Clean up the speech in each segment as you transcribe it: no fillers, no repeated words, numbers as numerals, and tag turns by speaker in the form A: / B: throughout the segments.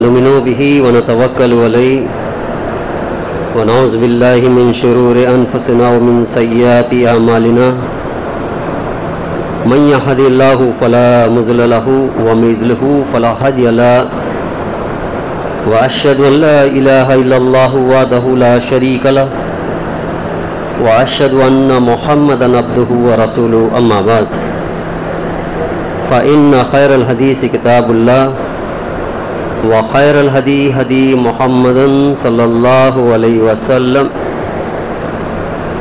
A: نؤمن به ونتوكل عليه ونعوذ بالله من شرور أنفسنا ومن سيئات أعمالنا من يهد الله فلا مضل له ومن يضلل فلا هادي له وأشهد أن لا إله إلا الله وحده لا شريك له وأشهد أن محمدا عبده ورسوله أما بعد فإن خير الحديث كتاب الله وخير الهدي هدي محمد صلى الله عليه وسلم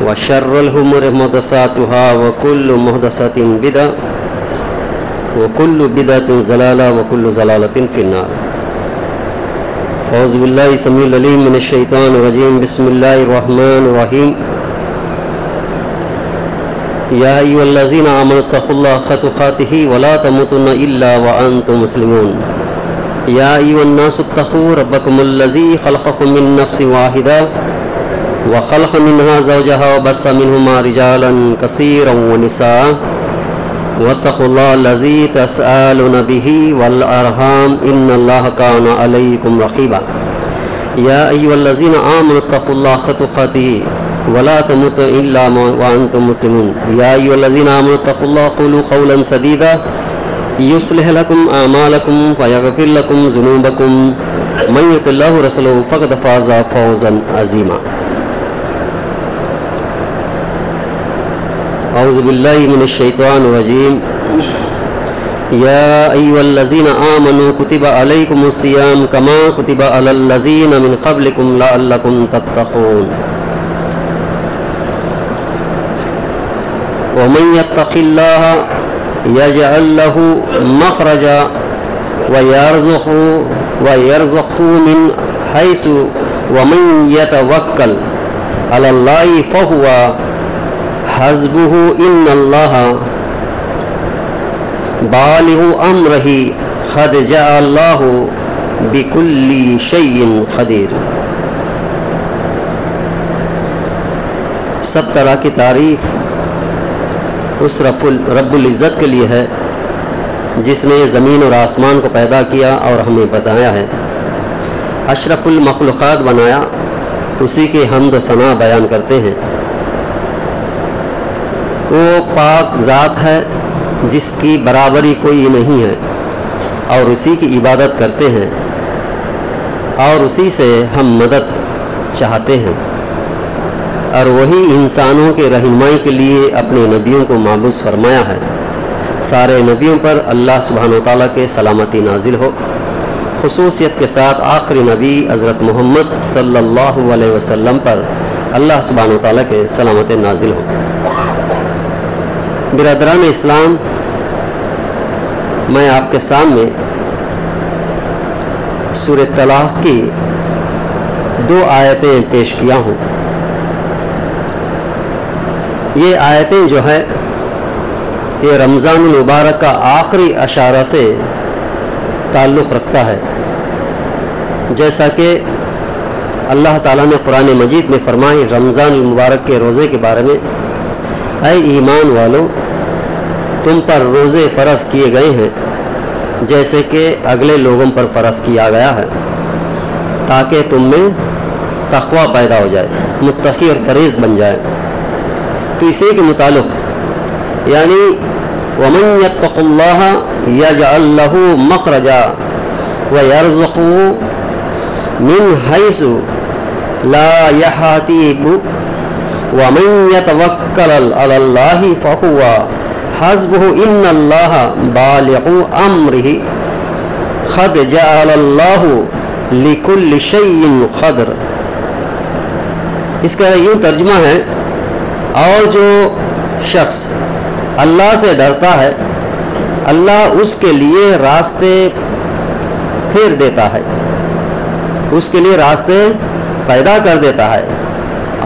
A: وشر الأمور محدثاتها وكل محدثة بدعة وكل بدعة ضلالة وكل ضلالة في النار. أعوذ بالله السميع العليم من الشيطان الرجيم. بسم الله الرحمن الرحيم. يا أيها الذين آمنوا اتقوا الله حق تقاته ولا تموتن إلا وأنتم مسلمون. يا أيها الناس اتقوا ربكم الذي خلقكم من نفس واحدة وخلق منها زوجها وبث منهما رجالا كثيرا ونساء واتقوا الله الذي تسألون به والأرحام إن الله كان عليكم رقيبا. يا أيها الذين آمنوا اتقوا الله حق تقاته ولا تموتن إلا وأنتم مسلمون. يا أيها الذين آمنوا اتقوا الله قولوا قولا سديدا يصلح لكم أعمالكم ويغفر لكم ذنوبكم من يطع الله ورسوله فقد فاز فوزا عظيما. أعوذ بالله من الشيطان الرجيم. يا أيها الذين آمنوا كتب عليكم الصيام كما كتب على الذين من قبلكم لعلكم تتقون. ومن يتق الله يجعل له مخرجا ويرزقه من حيث ومن يتوكل على الله فهو حسبه إن الله بالغ أمره قد جعل الله بكل شيء قدير. سب طرح کی تعریف اس رب العزت کے لیے ہے جس نے زمین اور آسمان کو پیدا کیا اور ہمیں بتایا ہے، اشرف المخلوقات بنایا، اسی کے حمد و ثنا بیان کرتے ہیں. وہ پاک ذات ہے جس کی برابری کوئی نہیں ہے اور اسی کی عبادت کرتے ہیں اور اسی سے ہم مدد چاہتے ہیں، اور وہی انسانوں کے رہنمائی کے لیے اپنے نبیوں کو مابعوث فرمایا ہے. سارے نبیوں پر اللہ سبحانہ وتعالیٰ کے سلامتی نازل ہو، خصوصیت کے ساتھ آخری نبی حضرت محمد صلی اللہ علیہ وسلم پر اللہ سبحانہ وتعالیٰ کے سلامت نازل ہو. برادران اسلام، میں آپ کے سامنے سورہ طلاق کی 2 آیتیں پیش کیا ہوں. یہ آیتیں جو ہے یہ رمضان المبارک کا آخری اشارہ سے تعلق رکھتا ہے. جیسا کہ اللہ تعالیٰ نے قرآن مجید میں فرمائی رمضان المبارک کے روزے کے بارے میں، اے ایمان والو، تم پر روزے فرض کیے گئے ہیں جیسے کہ اگلے لوگوں پر فرض کیا گیا ہے، تاکہ تم میں تقوی پیدا ہو جائے، متقی اور فریض بن جائے. تو اسی کے متعلق یعنی وَمَن يَتَّقِ اللَّهَ يَجْعَل لَّهُ مَخْرَجًا وَيَرْزُقْهُ مِنْ حَيْثُ لَا يَحْتَسِبُ وَمَن يَتَوَكَّلْ عَلَى اللَّهِ فَهُوَ حَسْبُهُ إِنَّ اللَّهَ بَالِغُ أَمْرِهِ قَدْ جَعَلَ اللَّهُ لِكُلِّ شَيْءٍ قَدْرًا. اس کا یوں ترجمہ ہے، اور جو شخص اللہ سے ڈرتا ہے اللہ اس کے لیے راستے پھیر دیتا ہے، اس کے لیے راستے پیدا کر دیتا ہے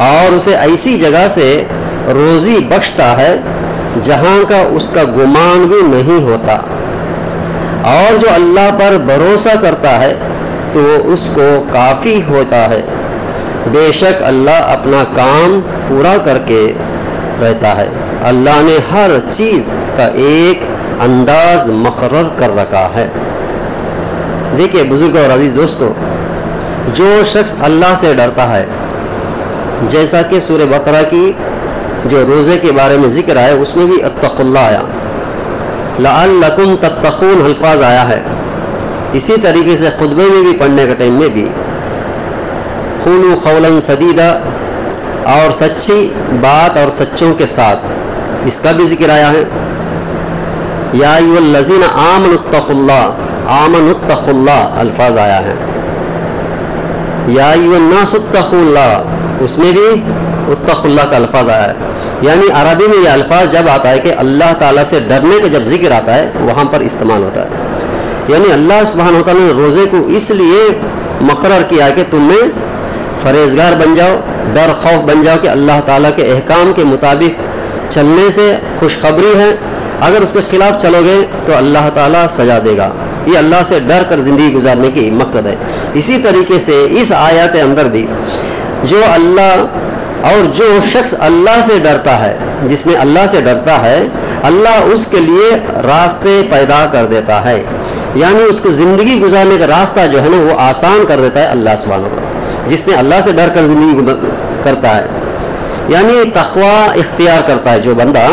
A: اور اسے ایسی جگہ سے روزی بخشتا ہے جہاں کا اس کا گمان بھی نہیں ہوتا. اور جو اللہ پر بھروسہ کرتا ہے تو اس کو کافی ہوتا ہے. بے شک اللہ اپنا کام پورا کر کے رہتا ہے. اللہ نے ہر چیز کا ایک انداز مقرر کر رکھا ہے. دیکھیے بزرگ اور عزیز دوستو، جو شخص اللہ سے ڈرتا ہے، جیسا کہ سورہ بقرہ کی جو روزے کے بارے میں ذکر آیا اس میں بھی اتقوا اللہ آیا، لعلکم تتقون الفاظ آیا ہے، اسی طریقے سے خطبے میں بھی پڑھنے کے ٹائم میں بھی قولوا قولا سدیدا، اور سچی بات اور سچوں کے ساتھ، اس کا بھی ذکر آیا ہے، یا ایھا الذین آمنوا اتقوا اللہ، آمنوا اتقوا اللہ الفاظ آیا ہے، یا ایھا الناس اتقوا اللہ، اس میں بھی اتقوا اللہ کا الفاظ آیا ہے۔ یعنی عربی میں یہ الفاظ جب آتا ہے کہ اللہ تعالیٰ سے ڈرنے کا جب ذکر آتا ہے وہاں پر استعمال ہوتا ہے۔ یعنی اللہ سبحانہ وتعالیٰ نے روزے کو اس لیے مقرر کیا کہ تم میں پرہیزگار بن جاؤ، ڈر خوف بن جاؤ کہ اللہ تعالیٰ کے احکام کے مطابق چلنے سے خوشخبری ہے، اگر اس کے خلاف چلو گے تو اللہ تعالیٰ سزا دے گا۔ یہ اللہ سے ڈر کر زندگی گزارنے کی مقصد ہے۔ اسی طریقے سے اس آیات اندر بھی جو اللہ اور جو شخص اللہ سے ڈرتا ہے، جس میں اللہ سے ڈرتا ہے، اللہ اس کے لیے راستے پیدا کر دیتا ہے، یعنی اس کو زندگی گزارنے کا راستہ جو ہے نا وہ آسان کر دیتا ہے اللہ سبحانہ وتعالیٰ، جس نے اللہ سے ڈر کر زندگی کرتا ہے، یعنی تقوی اختیار کرتا ہے۔ جو بندہ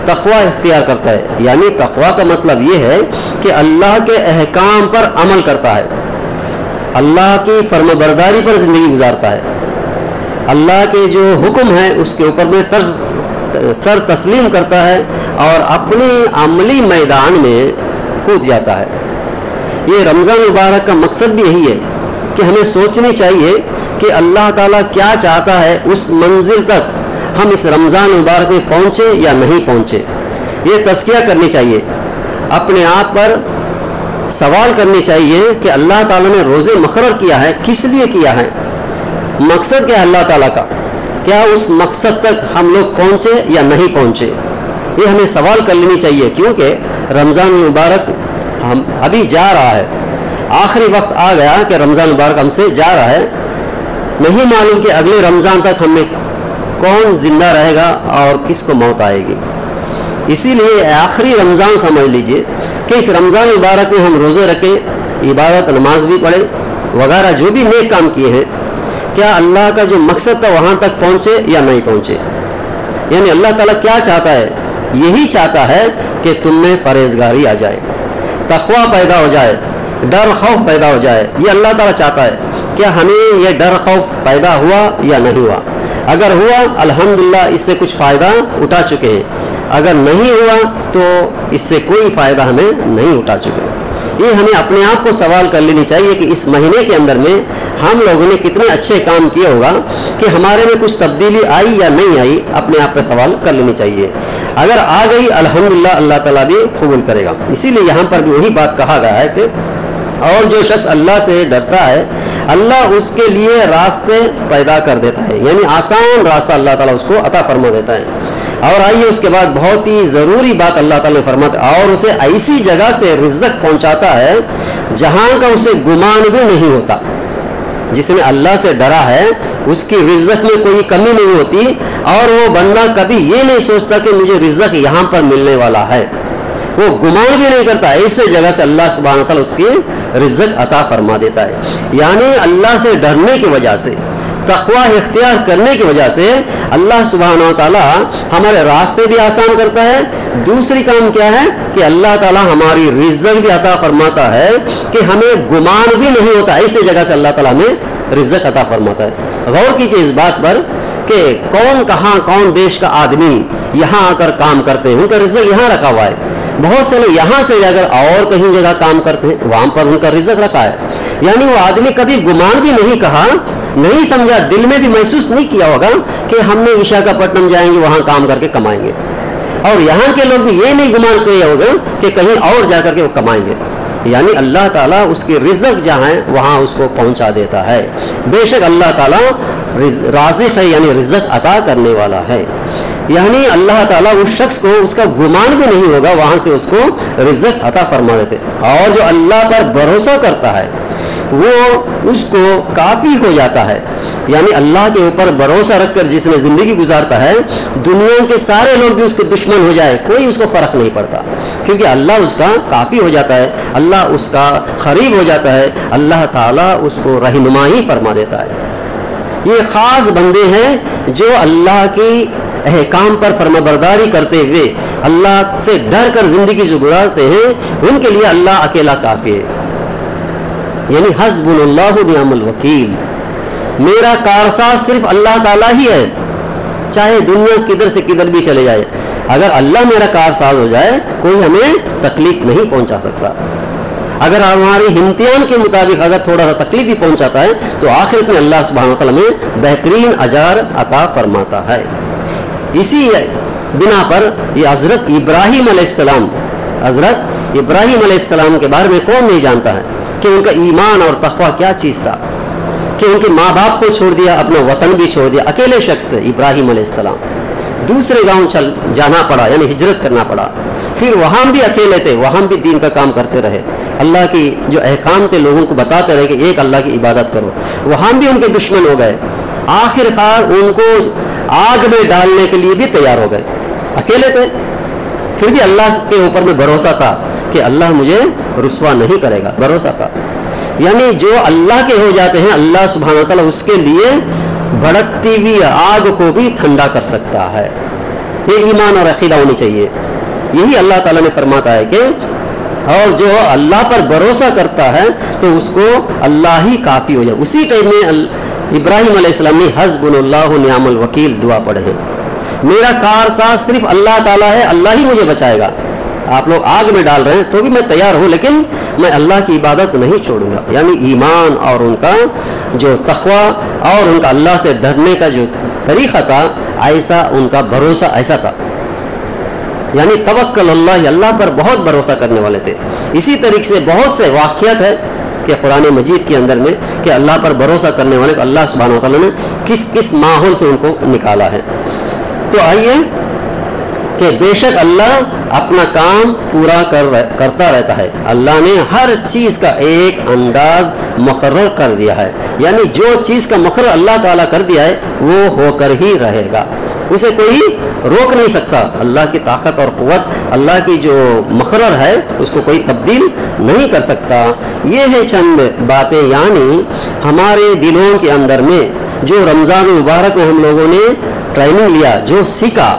A: تقوی اختیار کرتا ہے، یعنی تقوی کا مطلب یہ ہے کہ اللہ کے احکام پر عمل کرتا ہے، اللہ کی فرما برداری پر زندگی گزارتا ہے، اللہ کے جو حکم ہے اس کے اوپر میں سر تسلیم کرتا ہے اور اپنے عملی میدان میں کود جاتا ہے۔ یہ رمضان مبارک کا مقصد بھی یہی ہے کہ ہمیں سوچنی چاہیے کہ اللہ تعالیٰ کیا چاہتا ہے، اس منزل تک ہم اس رمضان مبارک میں پہنچے یا نہیں پہنچے، یہ تزکیہ کرنی چاہیے، اپنے آپ پر سوال کرنی چاہیے کہ اللہ تعالیٰ نے روزے مقرر کیا ہے کس لیے کیا ہے، مقصد کیا ہے اللہ تعالیٰ کا، کیا اس مقصد تک ہم لوگ پہنچے یا نہیں پہنچے، یہ ہمیں سوال کر لینی چاہیے، کیونکہ رمضان مبارک ہم ابھی جا رہا ہے، آخری وقت آ گیا کہ رمضان مبارک ہم سے جا رہا ہے، نہیں معلوم کہ اگلے رمضان تک ہم میں کون زندہ رہے گا اور کس کو موت آئے گی۔ اسی لیے آخری رمضان سمجھ لیجئے کہ اس رمضان مبارک میں ہم روزے رکھیں، عبادت نماز بھی پڑھیں وغیرہ جو بھی نیک کام کیے ہیں، کیا اللہ کا جو مقصد تھا وہاں تک پہنچے یا نہیں پہنچے، یعنی اللہ تعالیٰ کیا چاہتا ہے، یہی چاہتا ہے کہ تم میں پرہیزگاری آ جائے، تقوی پیدا ہو جائے، ڈر خوف پیدا ہو جائے، یہ اللہ تعالیٰ چاہتا ہے۔ کیا ہمیں یہ ڈر خوف پیدا ہوا یا نہیں ہوا؟ اگر ہوا الحمدللہ اس سے کچھ فائدہ اٹھا چکے ہیں، اگر نہیں ہوا تو اس سے کوئی فائدہ ہمیں نہیں اٹھا چکے۔ یہ ہمیں اپنے آپ کو سوال کر لینی چاہیے کہ اس مہینے کے اندر میں ہم لوگوں نے کتنے اچھے کام کیے ہوگا کہ ہمارے میں کچھ تبدیلی آئی یا نہیں آئی، اپنے آپ پہ سوال کر لینی چاہیے۔ اگر آ گئی الحمدللہ اللہ تعالیٰ بھی قبول کرے گا۔ اسی لیے یہاں پر بھی وہی بات کہا گیا ہے کہ اور جو شخص اللہ سے ڈرتا ہے اللہ اس کے لیے راستے پیدا کر دیتا ہے، یعنی آسان راستہ اللہ تعالیٰ اس کو عطا فرما دیتا ہے۔ اور آئیے اس کے بعد بہت ہی ضروری بات اللہ تعالیٰ نے فرماتا ہے، اور اسے ایسی جگہ سے رزق پہنچاتا ہے جہاں کا اسے گمان بھی نہیں ہوتا۔ جس نے اللہ سے ڈرا ہے اس کی رزق میں کوئی کمی نہیں ہوتی، اور وہ بندہ کبھی یہ نہیں سوچتا کہ مجھے رزق یہاں پر ملنے والا ہے، وہ گمان بھی نہیں کرتا، ایسے جگہ سے اللہ سبحانہ تعالیٰ اس کی رزق عطا فرما دیتا ہے۔ یعنی اللہ سے ڈرنے کی وجہ سے، تقوی اختیار کرنے کی وجہ سے اللہ سبحانہ تعالیٰ ہمارے راستے بھی آسان کرتا ہے۔ دوسری کام کیا ہے کہ اللہ تعالیٰ ہماری رزق بھی عطا فرماتا ہے کہ ہمیں گمان بھی نہیں ہوتا، ایسے جگہ سے اللہ تعالیٰ ہمیں رزق عطا فرماتا ہے۔ غور کیجیے اس بات پر کہ کون کہاں کون دیش کا آدمی یہاں آ کر کام کرتے ہیں، ان کا رزق یہاں رکھا ہوا ہے۔ بہت سے لوگ یہاں سے اگر اور کہیں جگہ کام کرتے ہیں وہاں پر ان کا رزق رکھا ہے، یعنی وہ آدمی کبھی گمان بھی نہیں کہا، نہیں سمجھا، دل میں بھی محسوس نہیں کیا ہوگا کہ ہم نے وشاکھاپٹنم جائیں گے وہاں کام کر کے کمائیں گے، اور یہاں کے لوگ بھی یہ نہیں گمان کیا ہوگا کہ کہیں اور جا کر کے وہ کمائیں گے۔ یعنی اللہ تعالیٰ اس کی رزق جہاں ہے وہاں اس کو پہنچا دیتا ہے۔ بے شک اللہ تعالیٰ رازق ہے، یعنی رزق عطا کرنے والا ہے، یعنی اللہ تعالیٰ اس شخص کو اس کا گمان بھی نہیں ہوگا وہاں سے اس کو رزق عطا فرما دیتے۔ اور جو اللہ پر بھروسہ کرتا ہے وہ اس کو کافی ہو جاتا ہے، یعنی اللہ کے اوپر بھروسہ رکھ کر جس نے زندگی گزارتا ہے، دنیا کے سارے لوگ بھی اس کے دشمن ہو جائے کوئی اس کو فرق نہیں پڑتا، کیونکہ اللہ اس کا کافی ہو جاتا ہے، اللہ اس کا قریب ہو جاتا ہے، اللہ تعالیٰ اس کو رہنمائی فرما دیتا ہے۔ یہ خاص بندے ہیں جو اللہ کی احکام پر فرما برداری کرتے ہوئے اللہ سے ڈر کر زندگی جو گزارتے ہیں، ان کے لیے اللہ اکیلا کافی ہے۔ یعنی حسبنا اللہ ونعم الوکیل، میرا کارساز صرف اللہ تعالیٰ ہی ہے، چاہے دنیا کدھر سے کدھر بھی چلے جائے، اگر اللہ میرا کارساز ہو جائے کوئی ہمیں تکلیف نہیں پہنچا سکتا۔ اگر ہماری امتحان کے مطابق اگر تھوڑا سا تکلیف بھی پہنچاتا ہے تو آخرت میں اللہ سبحانہ وتعالیٰ میں بہترین اجر عطا فرماتا ہے۔ اسی بنا پر یہ حضرت ابراہیم علیہ السلام کے بارے میں کون نہیں جانتا ہے کہ ان کا ایمان اور تقویٰ کیا چیز تھا، کہ ان کے ماں باپ کو چھوڑ دیا، اپنا وطن بھی چھوڑ دیا، اکیلے شخص تھے ابراہیم علیہ السلام، دوسرے گاؤں جانا پڑا، یعنی ہجرت کرنا پڑا، پھر وہاں بھی اکیلے تھے، وہاں بھی دین کا کام کرتے رہے، اللہ کی جو احکام تھے لوگوں کو بتاتے رہے کہ ایک اللہ کی عبادت کرو، وہاں بھی ان کے دشمن ہو گئے، آخر کار ان کو آگ میں ڈالنے کے لیے بھی تیار ہو گئے، اکیلے تھے پھر بھی اللہ کے اوپر میں بھروسہ تھا کہ اللہ مجھے رسوا نہیں کرے گا، بھروسہ تھا۔ یعنی جو اللہ کے ہو جاتے ہیں اللہ سبحانہ وتعالیٰ اس کے لیے بھڑکتی ہوئی آگ کو بھی ٹھنڈا کر سکتا ہے۔ یہ ایمان اور عقیدہ ہونی چاہیے۔ یہی اللہ تعالیٰ نے فرماتا ہے کہ اور جو اللہ پر بھروسہ کرتا ہے تو اس کو اللہ ہی کافی ہو جائے۔ اسی ٹائم میں ابراہیم علیہ السلام نے حسبنا اللہ نعم الوکیل دعا پڑھے ہیں، میرا کارساز صرف اللہ تعالیٰ ہے، اللہ ہی مجھے بچائے گا، آپ لوگ آگ میں ڈال رہے ہیں تو بھی میں تیار ہوں، لیکن میں اللہ کی عبادت نہیں چھوڑوں گا۔ یعنی ایمان اور ان کا جو تقویٰ اور ان کا اللہ سے ڈرنے کا جو طریقہ تھا، ایسا ان کا بھروسہ ایسا تھا، یعنی توکل اللہ، اللہ پر بہت بھروسہ کرنے والے تھے۔ اسی طریقے سے بہت سے واقعات ہے کہ قرآن مجید کے اندر میں کہ اللہ پر بھروسہ کرنے والے کو اللہ سبحانہ وتعالیٰ نے کس کس ماحول سے ان کو نکالا ہے۔ تو آئیے کہ بے شک اللہ اپنا کام پورا کرتا رہتا ہے، اللہ نے ہر چیز کا ایک انداز مقرر کر دیا ہے، یعنی جو چیز کا مقرر اللہ تعالیٰ کر دیا ہے وہ ہو کر ہی رہے گا، اسے کوئی روک نہیں سکتا۔ اللہ کی طاقت اور قوت، اللہ کی جو مقرر ہے اس کو کوئی تبدیل نہیں کر سکتا۔ یہ ہے چند باتیں یعنی ہمارے دلوں کے اندر میں جو رمضان مبارک میں ہم لوگوں نے ٹریننگ لیا، جو سیکھا،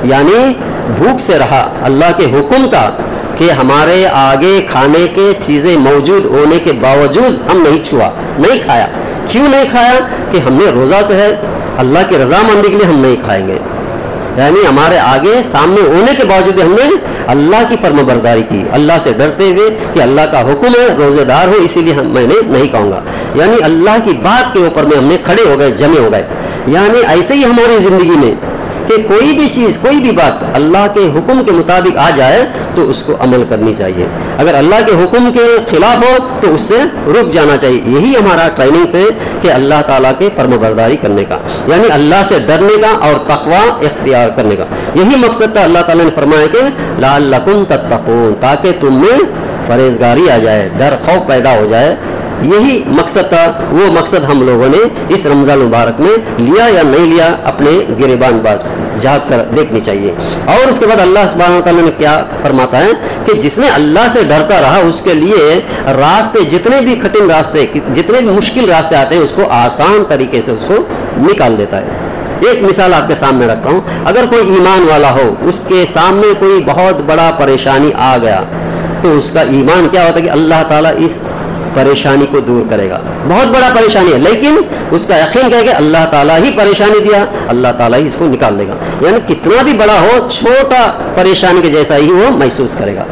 A: یعنی بھوک سے رہا، اللہ کے حکم تھا کہ ہمارے آگے کھانے کے چیزیں موجود ہونے کے باوجود ہم نہیں چھوا، نہیں کھایا۔ کیوں نہیں کھایا؟ کہ ہم نے روزہ سے ہے، اللہ کی رضامندی کے لیے ہم نہیں کھائیں گے، یعنی ہمارے آگے سامنے ہونے کے باوجود ہم نے اللہ کی فرما برداری کی، اللہ سے ڈرتے ہوئے کہ اللہ کا حکم ہے روزے دار ہو اسی لیے میں نے نہیں کہوں گا، یعنی اللہ کی بات کے اوپر میں ہم نے کھڑے ہو گئے، جمے ہو گئے۔ یعنی ایسے ہی ہماری زندگی میں کہ کوئی بھی چیز، کوئی بھی بات اللہ کے حکم کے مطابق آ جائے تو اس کو عمل کرنی چاہیے، اگر اللہ کے حکم کے خلاف ہو تو اس سے رک جانا چاہیے۔ یہی ہمارا ٹریننگ تھے کہ اللہ تعالیٰ کے فرما برداری کرنے کا، یعنی اللہ سے ڈرنے کا اور تقویٰ اختیار کرنے کا، یہی مقصد تھا۔ اللہ تعالیٰ نے فرمایا کہ لعلکم تتقون، تاکہ تم میں پرہیزگاری آ جائے، ڈر خوف پیدا ہو جائے، یہی مقصد تھا۔ وہ مقصد ہم لوگوں نے اس رمضان مبارک میں لیا یا نہیں لیا، اپنے گریبان باز جھانک کر دیکھنی چاہیے۔ اور اس کے بعد اللہ سبحانہ وتعالیٰ نے کیا فرماتا ہے کہ جس نے اللہ سے ڈرتا رہا اس کے لیے راستے، جتنے بھی کٹھن راستے، جتنے بھی مشکل راستے آتے ہیں اس کو آسان طریقے سے اس کو نکال دیتا ہے۔ ایک مثال آپ کے سامنے رکھتا ہوں، اگر کوئی ایمان والا ہو، اس کے سامنے کوئی بہت بڑا پریشانی آ گیا تو اس کا ایمان کیا ہوتا ہے کہ اللہ تعالیٰ اس پریشانی کو دور کرے گا، بہت بڑا پریشانی ہے لیکن اس کا یقین ہے کہ اللہ تعالیٰ ہی پریشانی دیا، اللہ تعالیٰ ہی اس کو نکال دے گا، یعنی کتنا بھی بڑا ہو چھوٹا پریشانی کے جیسا ہی وہ محسوس کرے گا۔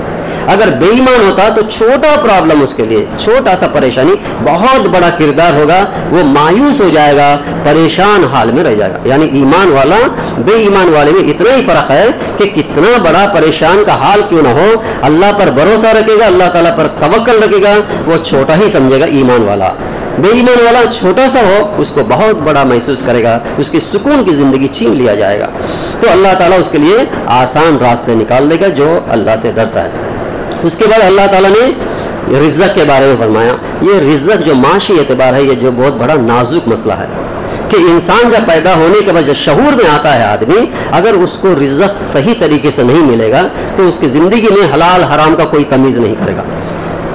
A: اگر بے ایمان ہوتا تو چھوٹا پرابلم اس کے لیے، چھوٹا سا پریشانی بہت بڑا کردار ہوگا، وہ مایوس ہو جائے گا، پریشان حال میں رہ جائے گا۔ یعنی ایمان والا بے ایمان والے میں اتنا ہی فرق ہے کہ کتنا بڑا پریشان کا حال کیوں نہ ہو، اللہ پر بھروسہ رکھے گا، اللہ تعالیٰ پر توکل رکھے گا، وہ چھوٹا ہی سمجھے گا ایمان والا۔ بے ایمان والا چھوٹا سا ہو اس کو بہت بڑا محسوس کرے گا، اس کی سکون کی زندگی چھین لیا جائے گا۔ تو اللہ تعالیٰ اس کے لیے آسان راستے نکال دے گا جو اللہ سے ڈرتا ہے۔ اس کے بعد اللہ تعالیٰ نے رزق کے بارے میں فرمایا۔ یہ رزق جو معاشی اعتبار ہے، یہ جو بہت بڑا نازک مسئلہ ہے، کہ انسان جب پیدا ہونے کے بعد جب شعور میں آتا ہے آدمی، اگر اس کو رزق صحیح طریقے سے نہیں ملے گا تو اس کی زندگی میں حلال حرام کا کوئی تمیز نہیں کرے گا۔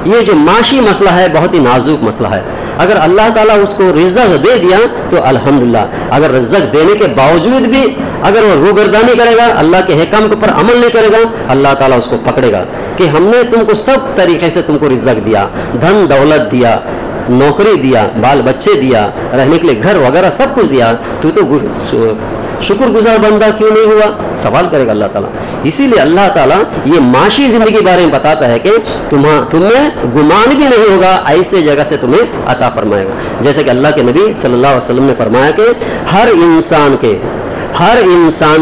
A: یہ جو معاشی مسئلہ ہے بہت ہی نازک مسئلہ ہے۔ اگر اللہ تعالیٰ اس کو رزق دے دیا تو الحمدللہ، اگر رزق دینے کے باوجود بھی اگر وہ روگردانی کرے گا، اللہ کے حکم کے اوپر عمل نہیں کرے گا، اللہ تعالیٰ اس کو پکڑے گا کہ ہم نے تم کو سب طریقے سے تم کو رزق دیا، دھن دولت دیا، نوکری دیا، بال بچے دیا، رہنے کے لیے گھر وغیرہ سب کچھ دیا، تو شکر گزار بندہ کیوں نہیں ہوا؟ سوال کرے گا اللہ تعالیٰ۔ اسی لیے اللہ تعالیٰ یہ معاشی زندگی کے بارے میں بتاتا ہے کہ تمہیں گمان بھی نہیں ہوگا، ایسے جگہ سے تمہیں عطا فرمائے گا۔ جیسے کہ اللہ کے نبی صلی اللہ علیہ وسلم نے فرمایا کہ ہر انسان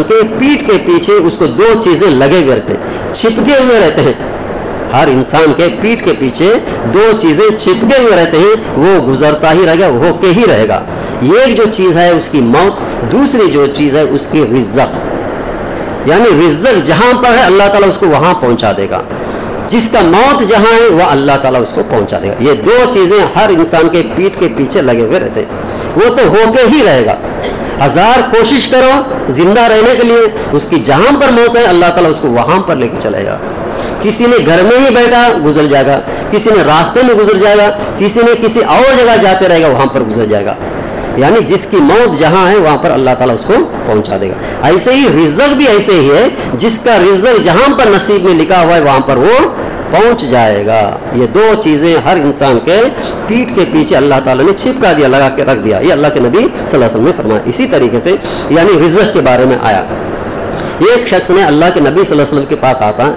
A: کے پیٹھ کے پیچھے اس کو دو چیزیں لگے ہوئے رہتے ہیں، چھپکے ہوئے رہتے ہیں۔ ہر انسان کے پیٹھ کے پیچھے دو چیزیں چھپکے ہوئے رہتے ہیں، وہ گزرتا ہی رہے گا، ہو کے ہی رہے گا۔ ایک جو چیز ہے اس کی موت، دوسری جو چیز ہے اس کی رزق، یعنی رزق جہاں پر ہے اللہ تعالیٰ اس کو وہاں پہنچا دے گا، جس کا موت جہاں ہے وہ اللہ تعالیٰ اس کو پہنچا دے گا۔ یہ دو چیزیں ہر انسان کے پیٹھ کے پیچھے لگے ہوئے رہتے ہیں، وہ تو ہو کے ہی رہے گا۔ ہزار کوشش کرو زندہ رہنے کے لیے، اس کی جہاں پر موت ہے اللہ تعالیٰ اس کو وہاں پر لے کے چلے گا۔ کسی نے گھر میں ہی بیٹھا گزر جائے گا، کسی نے راستے میں گزر جائے گا، کسی نے کسی اور جگہ جاتے رہے گا وہاں پر گزر جائے گا۔ یعنی جس کی موت جہاں ہے وہاں پر اللہ تعالیٰ اس کو پہنچا دے گا۔ ایسے ہی رزق بھی ایسے ہی ہے، جس کا رزق جہاں پر نصیب میں لکھا ہوا ہے وہاں پر وہ پہنچ جائے گا۔ یہ دو چیزیں ہر انسان کے پیٹھ کے پیچھے اللہ تعالیٰ نے چھپکا دیا، لگا کے رکھ دیا۔ یہ اللہ کے نبی صلی اللہ علیہ وسلم نے فرمایا۔ اسی طریقے سے یعنی رزق کے بارے میں آیا، ایک شخص نے اللہ کے نبی صلی اللہ علیہ وسلم کے پاس آتا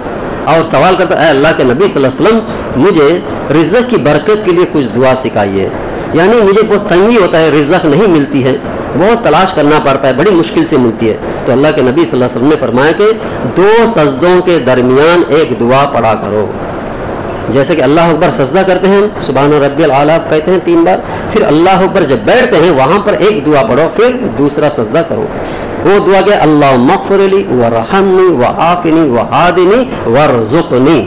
A: اور سوال کرتا، اے اللہ کے نبی صلی اللہ علیہ وسلم، مجھے رزق کی برکت کے لیے کچھ دعا سکھائیے، یعنی مجھے بہت تنگی ہوتا ہے، رزق نہیں ملتی ہے، بہت تلاش کرنا پڑتا ہے، بڑی مشکل سے ملتی ہے۔ تو اللہ کے نبی صلی اللہ علیہ وسلم نے فرمایا کہ دو سجدوں کے درمیان ایک دعا پڑھا کرو۔ جیسے کہ اللہ اکبر سجدہ کرتے ہیں، سبحان ربی الاعلیٰ کہتے ہیں 3 بار، پھر اللہ اکبر جب بیٹھتے ہیں وہاں پر ایک دعا پڑھو، پھر دوسرا سجدہ کرو۔ وہ دعا کہ اللہم اغفر لی ورحمنی وعافنی وہادنی وارزقنی،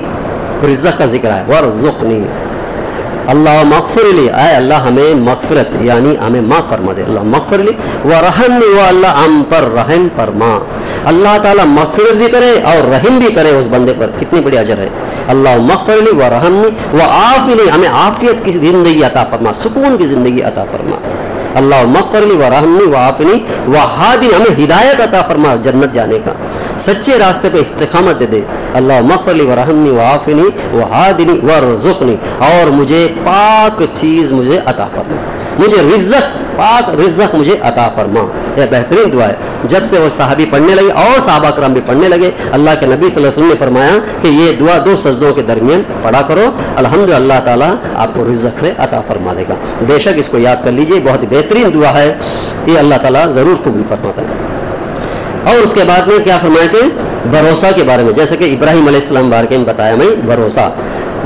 A: رزق کا ذکر ہے، وارزقنی۔ اللہم اغفر لی، اے اللہ ہمیں مغفرت یعنی ہمیں معاف فرما دے، اللہم اغفر لی ورحمنی، و اللہ ہم پر رحم فرما۔ اللہ تعالیٰ مغفرت بھی کرے اور رحم بھی کرے اس بندے پر، کتنی بڑی اجر ہے۔ اللہم اغفر لی ورحمنی وعافنی، ہمیں عافیت کی زندگی عطا فرما، سکون کی زندگی عطا فرما۔ اللہم اغفر لی ورحمنی وعافنی وہادنی، ہمیں ہدایت عطا فرما جنت جانے کا، سچے راستے پہ استقامت دے دے۔ اللہم اغفر لی ورحمنی وعافنی وہادنی وارزقنی، اور مجھے پاک چیز مجھے عطا فرما، مجھے رزق، پاک رزق مجھے عطا فرما۔ یہ بہترین دعا ہے۔ جب سے وہ صحابی پڑھنے لگے اور صحابہ کرام بھی پڑھنے لگے، اللہ کے نبی صلی اللہ علیہ وسلم نے فرمایا کہ یہ دعا دو سجدوں کے درمیان پڑھا کرو، الحمدللہ اللہ تعالیٰ آپ کو رزق سے عطا فرما دے گا۔ بے شک اس کو یاد کر لیجئے، بہت بہترین دعا ہے، یہ اللہ تعالیٰ ضرور قبول فرماتا ہے۔ اور اس کے بعد میں کیا فرمایا کہ بھروسہ کے بارے میں، جیسے کہ ابراہیم علیہ السلام بارے میں بتایا میں،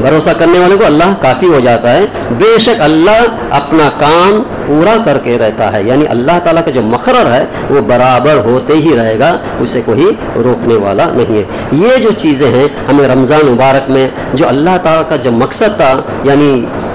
A: بھروسہ کرنے والے کو اللہ کافی ہو جاتا ہے۔ بے شک اللہ اپنا کام پورا کر کے رہتا ہے، یعنی اللہ تعالیٰ کا جو مقرر ہے وہ برابر ہوتے ہی رہے گا، اسے کوئی روکنے والا نہیں ہے۔ یہ جو چیزیں ہیں ہمیں رمضان مبارک میں جو اللہ تعالیٰ کا جو مقصد تھا، یعنی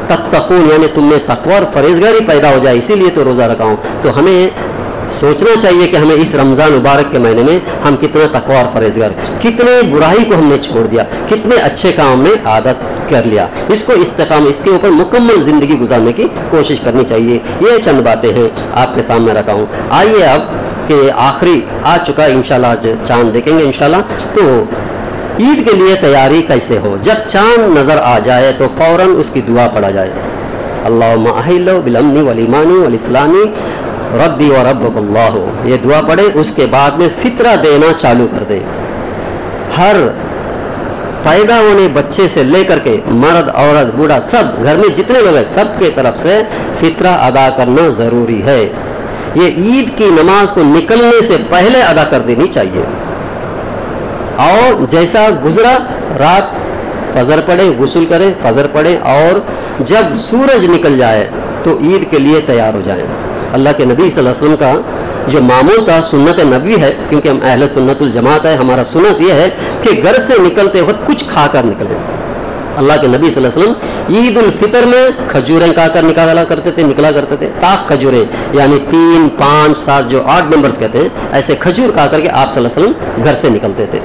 A: تتقون، یعنی تم میں تقوی اور پرہیزگاری پیدا ہو جائے، اسی لیے تو روزہ رکھا ہوں، تو ہمیں سوچنا چاہیے کہ ہمیں اس رمضان مبارک کے مہینے میں ہم کتنا تقوی اور پرہیزگار، کتنے برائی کو ہم نے چھوڑ دیا، کتنے اچھے کام میں عادت کر لیا، اس کو استقامت، اس کے اوپر مکمل زندگی گزارنے کی کوشش کرنی چاہیے۔ یہ چند باتیں ہیں آپ کے سامنے رکھا ہوں۔ آئیے اب کہ آخری آ چکا ہے، انشاءاللہ آج چاند دیکھیں گے انشاءاللہ، تو عید کے لیے تیاری کیسے ہو؟ جب چاند نظر آ جائے تو فوراً اس کی دعا پڑھا جائے، اللہم احلنا بالامن والایمان والاسلام ربی و ربک اللہ، یہ دعا پڑھے، اس کے بعد میں فطرہ دینا چالو کر دے۔ ہر پیدا ہونے بچے سے لے کر کے مرد عورت بوڑھا سب گھر میں جتنے لوگ ہیں سب کے طرف سے فطرہ ادا کرنا ضروری ہے۔ یہ عید کی نماز کو نکلنے سے پہلے ادا کر دینی چاہیے، اور جیسا گزرا رات فجر پڑھے، غسل کریں، فجر پڑھیں، اور جب سورج نکل جائے تو عید کے لیے تیار ہو جائیں۔ اللہ کے نبی صلی اللہ علیہ وسلم کا جو معمول تھا، سنت نبی ہے، کیونکہ ہم اہل سنت الجماعت ہے، ہمارا سنت یہ ہے کہ گھر سے نکلتے وقت کچھ کھا کر نکلیں، اللہ کے نبی صلی اللہ علیہ وسلم عید الفطر میں کھجوریں کھا کر نکلا کرتے تھے تاک کھجوریں، یعنی 3 5 7 جو 8 نمبرز کہتے ہیں، ایسے کھجور کھا کر کے آپ صلی اللہ علیہ وسلم گھر سے نکلتے تھے،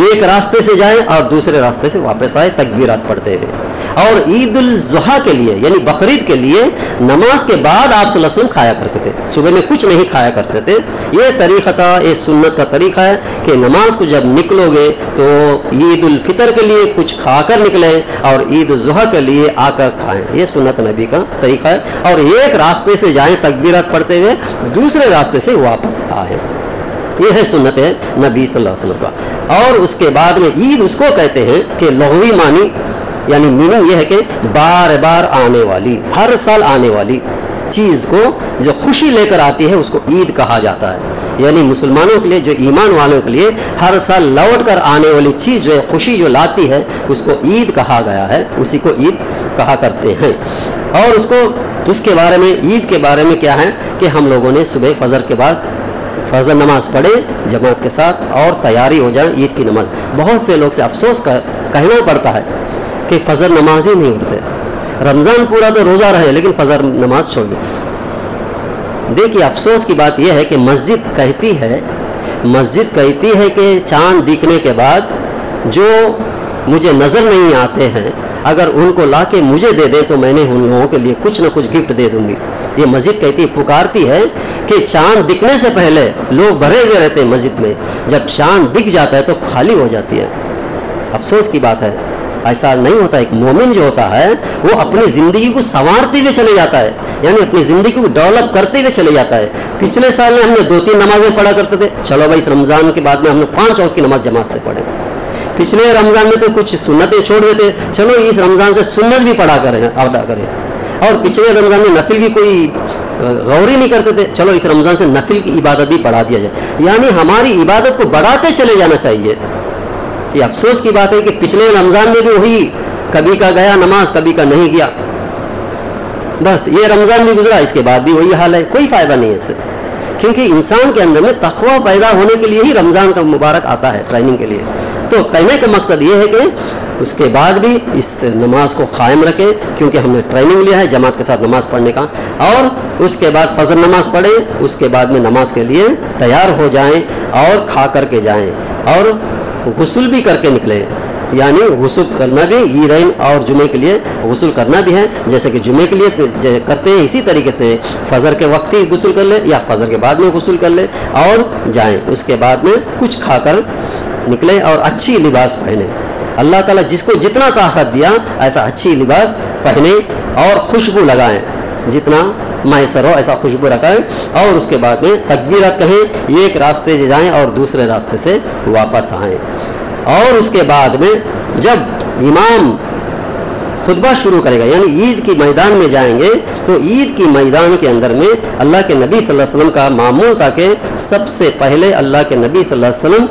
A: ایک راستے سے جائیں اور دوسرے راستے سے واپس آئے تکبیرات پڑھتے ہوئے۔ اور عید الاضحیٰ کے لیے یعنی بقرعید کے لیے نماز کے بعد آپ صلی اللہ علیہ وسلم کھایا کرتے تھے، صبح میں کچھ نہیں کھایا کرتے تھے۔ یہ طریقہ تھا، یہ سنت کا طریقہ ہے کہ نماز کو جب نکلو گے تو عید الفطر کے لیے کچھ کھا کر نکلے اور عید الاضحیٰ کے لیے آ کر کھائیں، یہ سنت نبی کا طریقہ ہے۔ اور ایک راستے سے جائیں تکبیرات پڑھتے ہوئے، دوسرے راستے سے واپس آئیں، یہ ہے سنت ہے نبی صلی اللہ علیہ وسلم کا۔ اور اس کے بعد میں عید اس کو کہتے ہیں کہ لغوی معنی یعنی میننگ یہ ہے کہ بار بار آنے والی، ہر سال آنے والی چیز کو جو خوشی لے کر آتی ہے اس کو عید کہا جاتا ہے۔ یعنی مسلمانوں کے لیے، جو ایمان والوں کے لیے ہر سال لوٹ کر آنے والی چیز جو ہے، خوشی جو لاتی ہے، اس کو عید کہا گیا ہے، اسی کو عید کہا کرتے ہیں۔ اور اس کے بارے میں، عید کے بارے میں کیا ہے کہ ہم لوگوں نے صبح فجر کے بعد فجر نماز پڑھے جماعت کے ساتھ اور تیاری ہو جائے عید کی نماز۔ بہت سے لوگ سے افسوس کہنا پڑتا ہے کہ فجر نماز ہی نہیں اٹھتے، رمضان پورا تو روزہ رہے لیکن فجر نماز چھوڑ دیں۔ دیکھیے افسوس کی بات یہ ہے کہ مسجد کہتی ہے کہ چاند دکھنے کے بعد جو مجھے نظر نہیں آتے ہیں اگر ان کو لا کے مجھے دے دے تو میں نے ان لوگوں کے لیے کچھ نہ کچھ گفٹ دے دوں گی۔ یہ مسجد کہتی پکارتی ہے کہ چاند دکھنے سے پہلے لوگ بھرے ہوئے رہتے ہیں مسجد میں، جب چاند دکھ جاتا ہے تو خالی ہو جاتی ہے۔ افسوس کی بات ہے، ایسا نہیں ہوتا۔ ایک مومن جو ہوتا ہے وہ اپنی زندگی کو سنوارتے ہوئے چلے جاتا ہے، یعنی اپنی زندگی کو ڈیولپ کرتے ہوئے چلے جاتا ہے۔ پچھلے سال میں ہم نے 2-3 نمازیں پڑھا کرتے تھے، چلو بھائی اس رمضان کے بعد میں ہم نے 5 وقت کی نماز جماعت سے پڑھے۔ پچھلے رمضان میں تو کچھ سنتیں چھوڑ دیتے، چلو اس رمضان سے سنت بھی پڑھا کریں، ادا کریں۔ اور پچھلے رمضان میں نفل کی کوئی غور ہی نہیں کرتے تھے، چلو اس رمضان سے نفل کی عبادت بھی بڑھا دیا جائے، یعنی ہماری عبادت کو بڑھاتے چلے جانا چاہیے۔ یہ افسوس کی بات ہے کہ پچھلے رمضان میں بھی وہی کبھی کا گیا نماز، کبھی کا نہیں گیا، بس یہ رمضان بھی گزرا، اس کے بعد بھی وہی حال ہے، کوئی فائدہ نہیں ہے اس سے۔ کیونکہ انسان کے اندر میں تقویٰ پیدا ہونے کے لیے ہی رمضان کا مبارک آتا ہے، ٹریننگ کے لیے۔ تو کہنے کا مقصد یہ ہے کہ اس کے بعد بھی اس نماز کو قائم رکھیں، کیونکہ ہم نے ٹریننگ لیا ہے جماعت کے ساتھ نماز پڑھنے کا، اور اس کے بعد فجر نماز پڑھیں، اس کے بعد میں نماز کے لیے تیار ہو جائیں اور کھا کر کے جائیں، اور غسل بھی کر کے نکلیں۔ یعنی غسل کرنا بھی عیدین اور جمعے کے لیے غسل کرنا بھی ہے، جیسے کہ جمعے کے لیے کرتے ہیں اسی طریقے سے فجر کے وقت ہی غسل کر لیں یا فجر کے بعد میں غسل کر لیں اور جائیں، اس کے بعد میں کچھ کھا کر نکلیں اور اچھی لباس پہنیں۔ اللہ تعالیٰ جس کو جتنا طاقت دیا ایسا اچھی لباس پہنیں اور خوشبو لگائیں، جتنا میسر ہو ایسا خوشبو رکھائیں، اور اس کے بعد میں تکبیرات کہیں، ایک راستے سے جائیں اور دوسرے راستے سے واپس آئیں۔ اور اس کے بعد میں جب امام خطبہ شروع کرے گا، یعنی عید کی میدان میں جائیں گے، تو عید کی میدان کے اندر میں اللہ کے نبی صلی اللہ علیہ وسلم کا معمول تھا کہ سب سے پہلے اللہ کے نبی صلی اللہ علیہ وسلم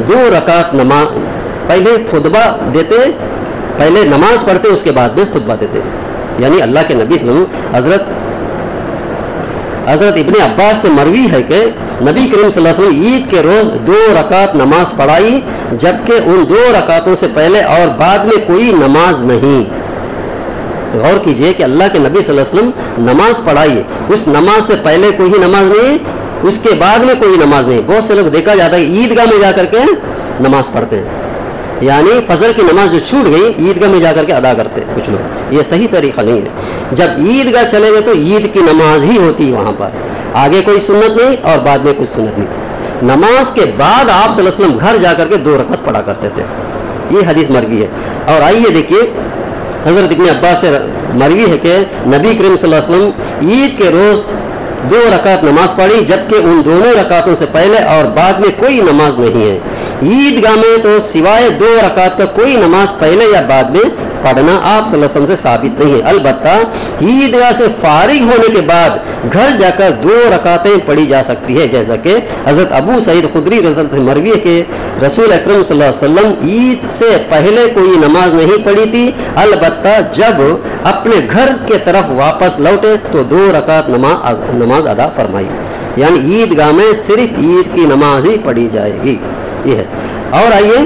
A: 2 رکعت نماز پہلے خطبہ دیتے، پہلے نماز پڑھتے اس کے بعد میں خطبہ دیتے۔ یعنی اللہ کے نبی صلی اللہ علیہ وسلم حضرت ابن عباس سے مروی ہے کہ نبی کریم صلی اللہ علیہ وسلم عید کے روز 2 رکعت نماز پڑھائی، جبکہ ان 2 رکعتوں سے پہلے اور بعد میں کوئی نماز نہیں۔ غور کیجئے کہ اللہ کے نبی صلی اللہ علیہ وسلم نماز پڑھائی، اس نماز سے پہلے کوئی نماز نہیں، اس کے بعد میں کوئی نماز نہیں۔ بہت سے لوگ دیکھا جاتا ہے عیدگاہ میں جا کر کے نماز پڑھتے ہیں، یعنی فجر کی نماز جو چھوٹ گئی عیدگاہ میں جا کر کے ادا کرتے ہیں کچھ لوگ، یہ صحیح طریقہ نہیں ہے۔ جب عیدگاہ چلے گئے تو عید کی نماز ہی ہوتی ہے، وہاں پر آگے کوئی سنت نہیں اور بعد میں کچھ سنت نہیں۔ نماز کے بعد آپ صلی اللہ علیہ وسلم گھر جا کر کے 2 رکعت پڑھا کرتے تھے، یہ حدیث مروی ہے۔ اور آئیے دیکھیے حضرت ابن عباس سے مروی ہے کہ نبی کریم صلی اللہ علیہ وسلم عید کے روز 2 رکعت نماز پڑھی، جبکہ ان دونوں رکعتوں سے پہلے اور بعد میں کوئی نماز نہیں ہے۔ عیدگاہ میں تو سوائے 2 رکعت کا کوئی نماز پہلے یا بعد میں پڑھنا آپ صلی اللہ علیہ وسلم سے ثابت نہیں ہے۔ البتہ عیدگاہ سے فارغ ہونے کے بعد گھر جا کر 2 رکعتیں پڑھی جا سکتی ہے، جیسا کہ حضرت ابو سعید خدری رضی اللہ عنہ مروی ہے کہ رسول اکرم صلی اللہ علیہ وسلم عید سے پہلے کوئی نماز نہیں پڑھی تھی، البتہ جب اپنے گھر کے طرف واپس لوٹے تو 2 رکعت نماز ادا فرمائی، یعنی عیدگاہ میں صرف عید کی نماز ہی پڑھی جائے گی، یہ ہے۔ اور آئیے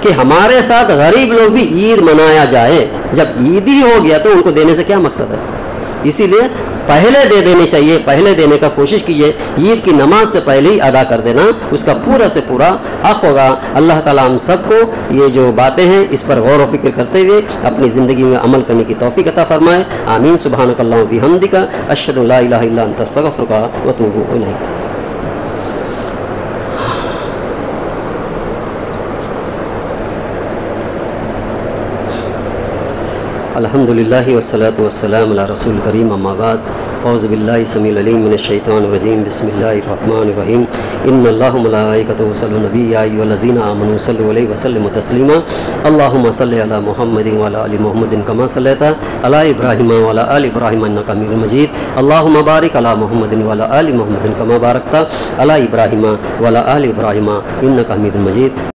A: کہ ہمارے ساتھ غریب لوگ بھی عید منایا جائے. جب عید ہی ہو گیا تو ان کو دینے سے کیا مقصد ہے؟ اسی لیے پہلے دے دینی چاہیے، پہلے دینے کا کوشش کیجیے. عید کی نماز سے پہلے ہی ادا کر دینا اس کا پورا سے پورا حق ہوگا. اللہ تعالیٰ ہم سب کو یہ جو باتیں ہیں اس پر غور و فکر کرتے ہوئے اپنی زندگی میں عمل کرنے کی توفیق عطا فرمائے. آمین. سبحانک اللہم و بحمدک، اشہد ان لا الہ الا انت، استغفرک و اتوب الیک. الحمد للہ والصلاة والسلام علی رسول کریم. اما بعد، اعوذ باللہ السمیع العلیم من الشیطان الرجیم. بسم اللہ الرحمن الرحیم. ان اللہ ملائکتہ یصلون علی النبی یا ایھا الذین آمنوا صلوا علیہ وسلموا تسلیما. اللہم صل علی محمد وعلی آل محمد کما صلیت علی ابراہیم وعلی آل ابراہیم انک حمید مجید. اللہم بارک علی محمد وعلی آل محمد کما بارکت علی ابراہیم وعلی آل ابراہیم انک حمید مجید.